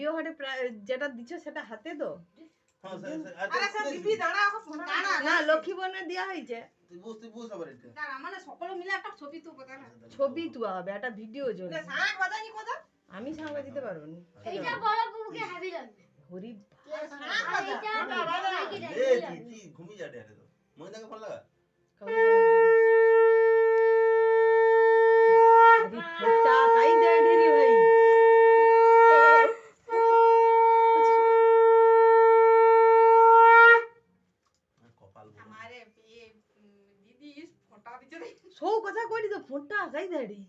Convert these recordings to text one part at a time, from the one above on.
video হটে যেটা দিছো সেটা হাতে তো হ্যাঁ আরে স্যার দিদি দাঁড়া না লক্ষ্মী বোনের দেওয়া হয়েছে তুই বুঝ আবার এটা দাঁড়া মানে সকলে মিলে একটা ছবি তো কথা না ছবি তোলা হবে একটা ভিডিও জন্য সাং বাজানি কথা আমি সাংবা দিতে পারবো না এইটা বড় বুবুকে হেভি লাগবে হরি আর এইটা নাকি এ তুই ঘুমিয়ে যা রে তো মই তাকে ফোন লাগা अरे फटा काई दे ढेरी भाई কপাল हमारे ये दीदी इस फोटा दिखे दे सो कथा कोडी तो फटा काई दे ढेरी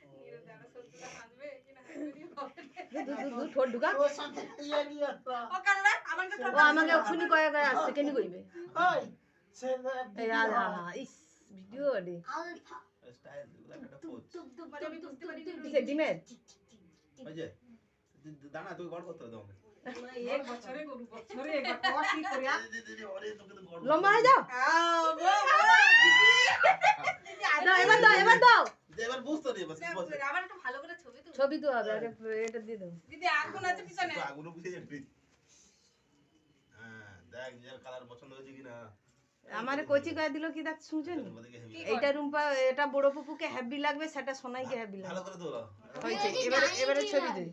नीरे दाना सोचता हांजबे कि ना हांजबे दू ठोड ढुका ও সাথে ইয়া নিয়ে আসলা ও কারণে আমাকে ও আমাকে ওখানে কয়ে কয়ে আসছে কেনি কইবে ওই সে এই আলা ইস ভিডিও রে আলফা স্টাইল একটা পোজ টুক টুক মানে আমি বুঝতে পারি কিসে ডিমের ওই যে দানা তুই গড় করতে দাও एक বছরে গরু বছরে একবার কষ্ট কি করিয়া ওরে তোকে তো গড় লম্বা হয়ে যাও বো দিদি দাও এবার দাও এবার বুঝতো রে বাস বুঝ আবার একটু ভালো করে ছবি তো ছবি তো হবে আরে এটা দিয়ে দাও দিদি আগুন আছে পিছনে তো আগুন বুঝে যাবি হ্যাঁ দেখ যে কালার পছন্দ হয়েছে কিনা আমারে কোচি কয়ে দিল কি দেখ শুনছেন তোমাদেরকে হেভি এইটা রুম্পা এটা বড় পুপুকে হেভি লাগবে সেটা সোনাইকে হেভি লাগবে ভালো করে তোলা হয়েছে এবারে ছবি দিই